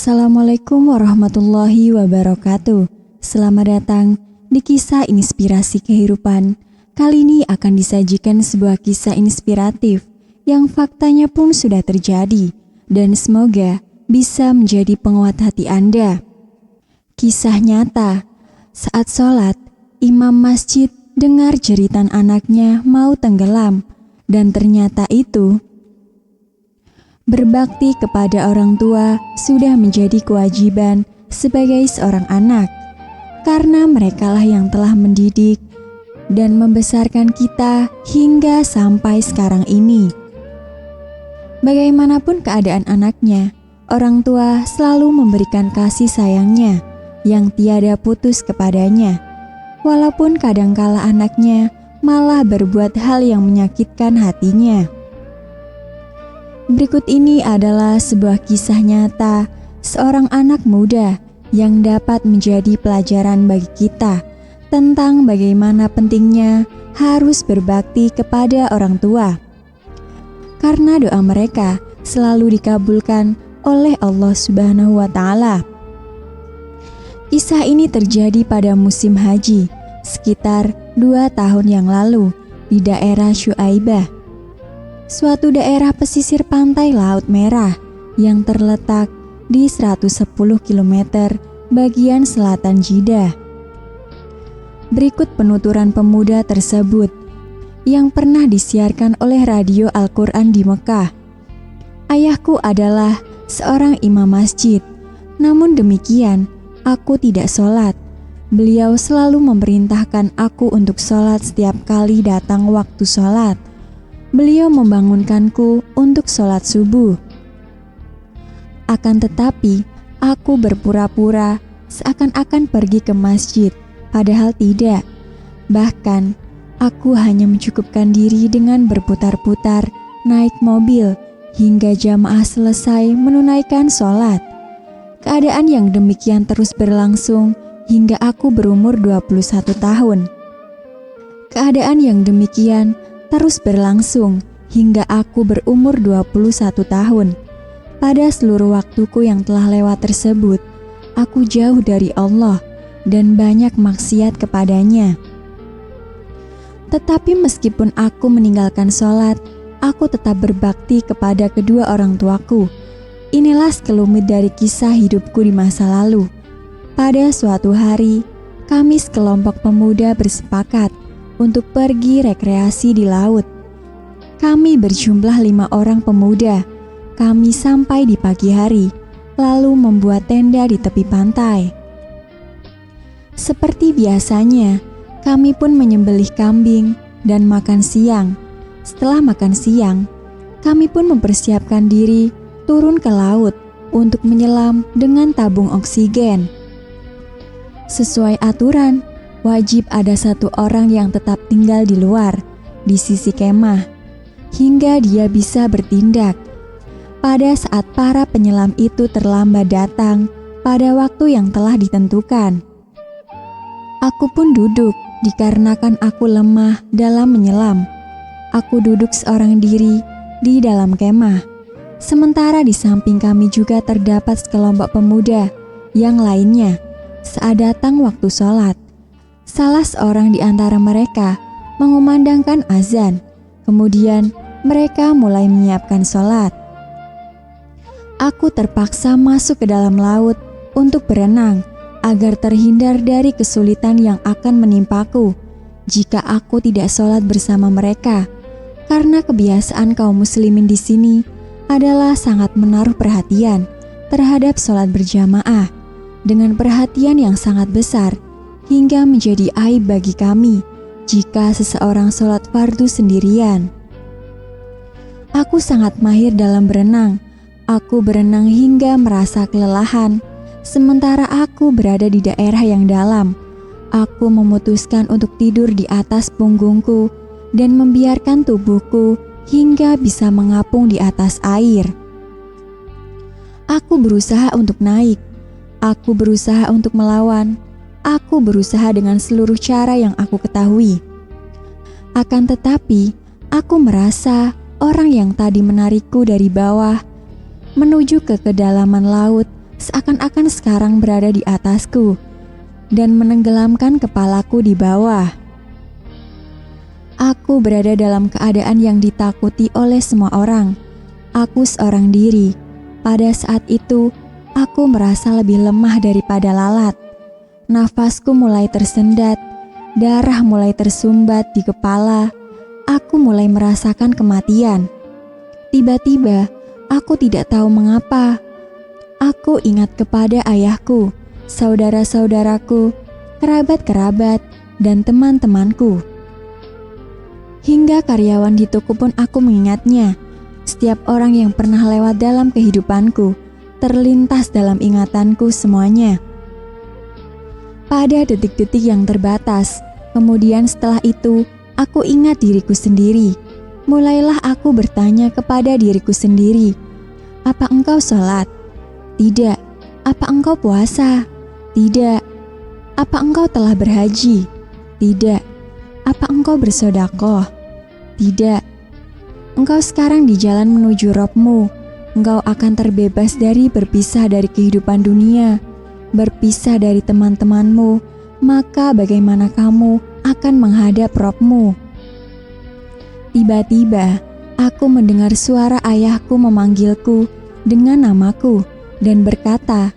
Assalamualaikum warahmatullahi wabarakatuh. Selamat datang di kisah inspirasi kehidupan. Kali ini akan disajikan sebuah kisah inspiratif yang faktanya pun sudah terjadi dan semoga bisa menjadi penguat hati Anda. Kisah nyata, saat sholat, imam masjid dengar jeritan anaknya mau tenggelam dan ternyata itu berbakti kepada orang tua sudah menjadi kewajiban sebagai seorang anak, karena merekalah yang telah mendidik dan membesarkan kita hingga sampai sekarang ini. Bagaimanapun keadaan anaknya, orang tua selalu memberikan kasih sayangnya yang tiada putus kepadanya, walaupun kadangkala anaknya malah berbuat hal yang menyakitkan hatinya. Berikut ini adalah sebuah kisah nyata seorang anak muda yang dapat menjadi pelajaran bagi kita tentang bagaimana pentingnya harus berbakti kepada orang tua. Karena doa mereka selalu dikabulkan oleh Allah Subhanahu wa Ta'ala. Kisah ini terjadi pada musim haji sekitar 2 tahun yang lalu di daerah Syuaibah, suatu daerah pesisir pantai Laut Merah yang terletak di 110 km bagian selatan Jeddah. Berikut penuturan pemuda tersebut yang pernah disiarkan oleh radio Al-Quran di Mekah. Ayahku adalah seorang imam masjid, namun demikian aku tidak sholat. Beliau selalu memerintahkan aku untuk sholat setiap kali datang waktu sholat. Beliau membangunkanku untuk sholat subuh. Akan tetapi, aku berpura-pura seakan-akan pergi ke masjid, padahal tidak. Bahkan, aku hanya mencukupkan diri dengan berputar-putar naik mobil hingga jamaah selesai menunaikan sholat. Keadaan yang demikian terus berlangsung hingga aku berumur 21 tahun. Keadaan yang demikian terus berlangsung hingga aku berumur 21 tahun. Pada seluruh waktuku yang telah lewat tersebut, aku jauh dari Allah dan banyak maksiat kepadanya. Tetapi meskipun aku meninggalkan sholat, aku tetap berbakti kepada kedua orang tuaku. Inilah sekelumit dari kisah hidupku di masa lalu. Pada suatu hari, kami sekelompok pemuda bersepakat untuk pergi rekreasi di laut. Kami berjumlah 5 orang pemuda. Kami sampai di pagi hari, lalu membuat tenda di tepi pantai. Seperti biasanya, kami pun menyembelih kambing dan makan siang. Setelah makan siang, kami pun mempersiapkan diri turun ke laut untuk menyelam dengan tabung oksigen. Sesuai aturan, wajib ada 1 orang yang tetap tinggal di luar, di sisi kemah, hingga dia bisa bertindak. Pada saat para penyelam itu terlambat datang pada waktu yang telah ditentukan, aku pun duduk dikarenakan aku lemah dalam menyelam. Aku duduk seorang diri di dalam kemah, sementara di samping kami juga terdapat sekelompok pemuda yang lainnya. Saat datang waktu sholat, salah seorang di antara mereka mengumandangkan azan. Kemudian mereka mulai menyiapkan sholat. Aku terpaksa masuk ke dalam laut untuk berenang agar terhindar dari kesulitan yang akan menimpaku jika aku tidak sholat bersama mereka. Karena kebiasaan kaum muslimin di sini adalah sangat menaruh perhatian terhadap sholat berjamaah dengan perhatian yang sangat besar, hingga menjadi aib bagi kami jika seseorang sholat fardu sendirian. Aku sangat mahir dalam berenang. Aku berenang hingga merasa kelelahan, sementara aku berada di daerah yang dalam. Aku memutuskan untuk tidur di atas punggungku dan membiarkan tubuhku hingga bisa mengapung di atas air. Aku berusaha untuk naik. Aku berusaha untuk melawan. Aku berusaha dengan seluruh cara yang aku ketahui. Akan tetapi, aku merasa orang yang tadi menarikku dari bawah menuju ke kedalaman laut seakan-akan sekarang berada di atasku dan menenggelamkan kepalaku di bawah. Aku berada dalam keadaan yang ditakuti oleh semua orang. Aku seorang diri. Pada saat itu, aku merasa lebih lemah daripada lalat. Nafasku mulai tersendat, darah mulai tersumbat di kepala. Aku mulai merasakan kematian. Tiba-tiba, aku tidak tahu mengapa. Aku ingat kepada ayahku, saudara-saudaraku, kerabat-kerabat, dan teman-temanku. Hingga karyawan di toko pun aku mengingatnya. Setiap orang yang pernah lewat dalam kehidupanku, terlintas dalam ingatanku semuanya. Pada detik-detik yang terbatas, kemudian setelah itu, aku ingat diriku sendiri. Mulailah aku bertanya kepada diriku sendiri, apa engkau sholat? Tidak. Apa engkau puasa? Tidak. Apa engkau telah berhaji? Tidak. Apa engkau bersedekah? Tidak. Engkau sekarang di jalan menuju Rabb-Mu. Engkau akan terbebas dari berpisah dari kehidupan dunia, berpisah dari teman-temanmu, maka bagaimana kamu akan menghadap Rabb-Mu? Tiba-tiba, aku mendengar suara ayahku memanggilku dengan namaku dan berkata,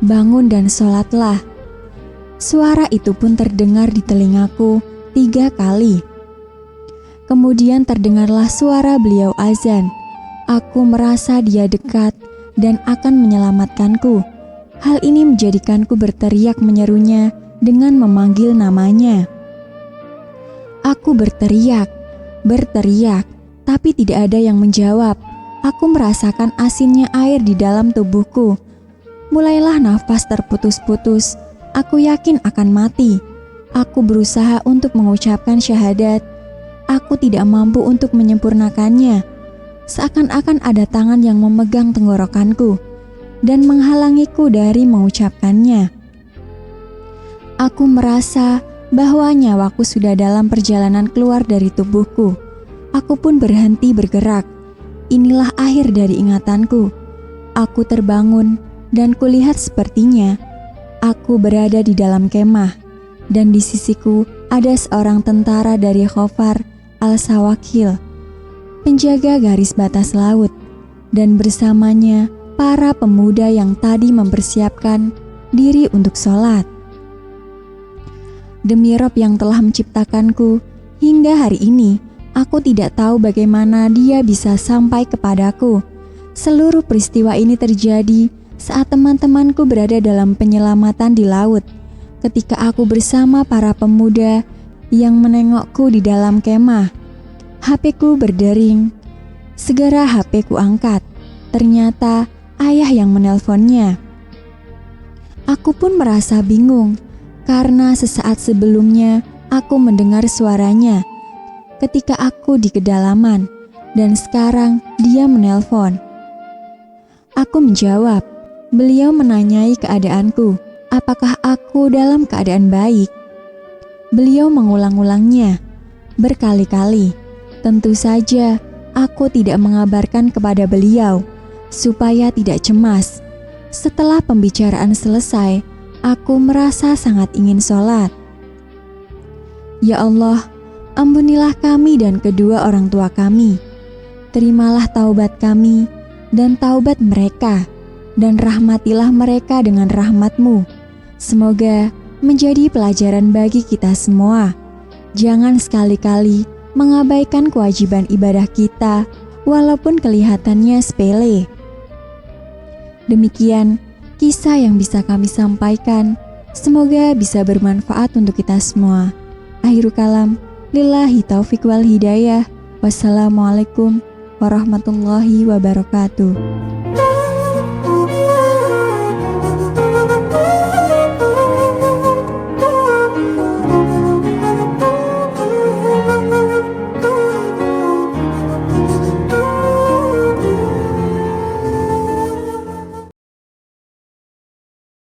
"Bangun dan sholatlah." Suara itu pun terdengar di telingaku 3 kali. Kemudian terdengarlah suara beliau azan. Aku merasa dia dekat dan akan menyelamatkanku. Hal ini menjadikanku berteriak menyerunya dengan memanggil namanya. Aku berteriak, tapi tidak ada yang menjawab. Aku merasakan asinnya air di dalam tubuhku. Mulailah nafas terputus-putus. Aku yakin akan mati. Aku berusaha untuk mengucapkan syahadat. Aku tidak mampu untuk menyempurnakannya. Seakan-akan ada tangan yang memegang tenggorokanku dan menghalangiku dari mengucapkannya. Aku merasa bahwa nyawaku sudah dalam perjalanan keluar dari tubuhku. Aku pun berhenti bergerak. Inilah akhir dari ingatanku. Aku terbangun dan kulihat sepertinya aku berada di dalam kemah dan di sisiku ada seorang tentara dari Khofar Al-Sawakil, penjaga garis batas laut, dan bersamanya para pemuda yang tadi mempersiapkan diri untuk sholat. Demi Rabb yang telah menciptakanku, hingga hari ini aku tidak tahu bagaimana dia bisa sampai kepadaku. Seluruh peristiwa ini terjadi saat teman-temanku berada dalam penyelamatan di laut, ketika aku bersama para pemuda yang menengokku di dalam kemah. HP-ku berdering. Segera HP-ku angkat. Ternyata ayah yang menelponnya. Aku pun merasa bingung karena sesaat sebelumnya aku mendengar suaranya ketika aku di kedalaman dan sekarang dia menelpon. Aku menjawab. Beliau menanyai keadaanku. Apakah aku dalam keadaan baik? Beliau mengulang-ulangnya berkali-kali. Tentu saja aku tidak mengabarkan kepada beliau supaya tidak cemas. Setelah pembicaraan selesai, aku merasa sangat ingin sholat. Ya Allah, ampunilah kami dan kedua orang tua kami. Terimalah taubat kami dan taubat mereka, dan rahmatilah mereka dengan rahmat-Mu. Semoga menjadi pelajaran bagi kita semua. Jangan sekali-kali mengabaikan kewajiban ibadah kita, walaupun kelihatannya sepele. Demikian kisah yang bisa kami sampaikan. Semoga bisa bermanfaat untuk kita semua. Akhirul kalam, lillahi taufiq wal hidayah. Wassalamualaikum warahmatullahi wabarakatuh.